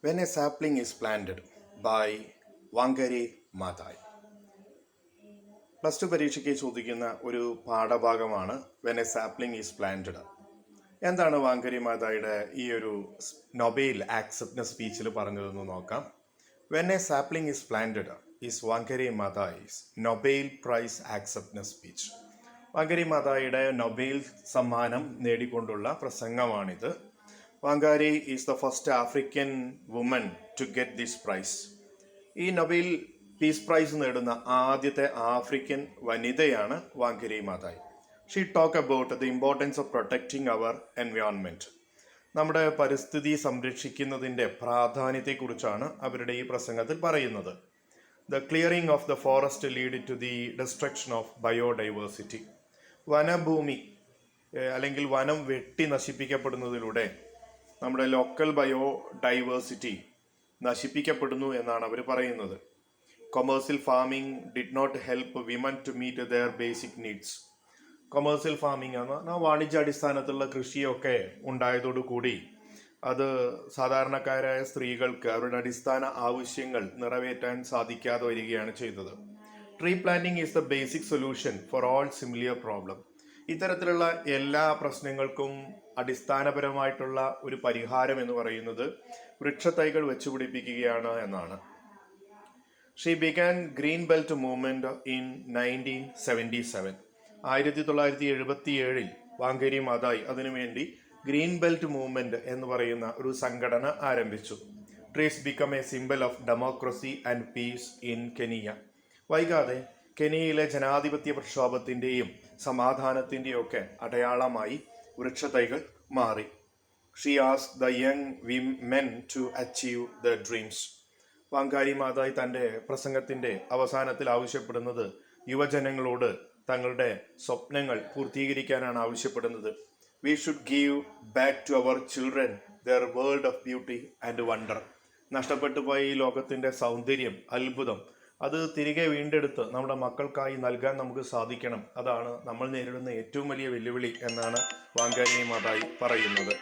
When a sapling is planted by Wangari Maathai. Plus two പരീക്ഷയ്ക്ക് ചോദിക്കുന്ന ഒരു പാഠഭാഗമാണ് when a sapling is planted. എന്താണ് വാങ്കരി മാതായുടെ ഈ ഒരു നൊബേൽ ആക്സെപ്റ്റൻസ് സ്പീച്ചിൽ പറഞ്ഞതെന്ന് നോക്കാം. When a sapling is planted is Wangari Maathai's Nobel prize acceptance speech. Wangari മാതായുടെ നൊബേൽ സമ്മാനം നേടിക്കൊണ്ടുള്ള പ്രസംഗമാണിത്. Wangari is the first African woman to get this prize. ഈ നൊബേൽ പീസ് പ്രൈസ് നേടുന്ന ആദ്യത്തെ ആഫ്രിക്കൻ വനിതയാണ് Wangari Maathai. She talk about the importance of protecting our environment. നമ്മുടെ പരിസ്ഥിതി സംരക്ഷിക്കുന്നതിൻ്റെ പ്രാധാന്യത്തെക്കുറിച്ചാണ് അവരുടെ ഈ പ്രസംഗത്തിൽ പറയുന്നത്. The clearing of the forest lead to the destruction of biodiversity. വനഭൂമി അല്ലെങ്കിൽ വനം വെട്ടി നശിപ്പിക്കപ്പെടുന്നതിലൂടെ നമ്മുടെ ലോക്കൽ ബയോഡൈവേഴ്സിറ്റി നശിപ്പിക്കപ്പെടുന്നു എന്നാണ് അവർ പറയുന്നത്. Commercial farming did not help women to meet their basic needs. Commercial farming എന്ന് പറഞ്ഞാൽ വാണിജ്യാടിസ്ഥാനത്തിലുള്ള കൃഷിയൊക്കെ ഉണ്ടായതോടുകൂടി അത് സാധാരണക്കാരായ സ്ത്രീകൾക്ക് അവരുടെ അടിസ്ഥാന ആവശ്യങ്ങൾ നിറവേറ്റാൻ സാധിക്കാതെ വരികയാണ് ചെയ്തത്. Tree planting is the basic solution for all similar problem. ഇത്തരത്തിലുള്ള എല്ലാ പ്രശ്നങ്ങൾക്കും അടിസ്ഥാനപരമായിട്ടുള്ള ഒരു പരിഹാരം എന്ന് പറയുന്നത് വൃക്ഷത്തൈകൾ വെച്ചുപിടിപ്പിക്കുകയാണ് എന്നാണ്. She began green belt movement in 1977. 1977 Wangari Maathai അതിനുവേണ്ടി ഗ്രീൻ ബെൽറ്റ് മൂവ്മെന്റ് എന്ന് പറയുന്ന ഒരു സംഘടന ആരംഭിച്ചു. Trees become a symbol of democracy and peace in Kenya. വൈകാതെ കെനിയയിലെ ജനാധിപത്യ പ്രക്ഷോഭത്തിൻ്റെയും സമാധാനത്തിൻ്റെയും ഒക്കെ അടയാളമായി വൃക്ഷത്തൈകൾ മാറി. She ask the young women to achieve the dreams. Wangari Maathai തൻ്റെ പ്രസംഗത്തിൻ്റെ അവസാനത്തിൽ ആവശ്യപ്പെടുന്നത് യുവജനങ്ങളോട് തങ്ങളുടെ സ്വപ്നങ്ങൾ പൂർത്തീകരിക്കാനാണ് ആവശ്യപ്പെടുന്നത്. We should give back to our children there world of beauty and wonder. നഷ്ടപ്പെട്ടു പോയ ഈ ലോകത്തിൻ്റെ സൗന്ദര്യം, അത്ഭുതം അത് തിരികെ വീണ്ടെടുത്ത് നമ്മുടെ മക്കൾക്കായി നൽകാൻ നമുക്ക് സാധിക്കണം. അതാണ് നമ്മൾ നേരിടുന്ന ഏറ്റവും വലിയ വെല്ലുവിളി എന്നാണ് വാങ്കാരി മാതായ് പറയുന്നത്.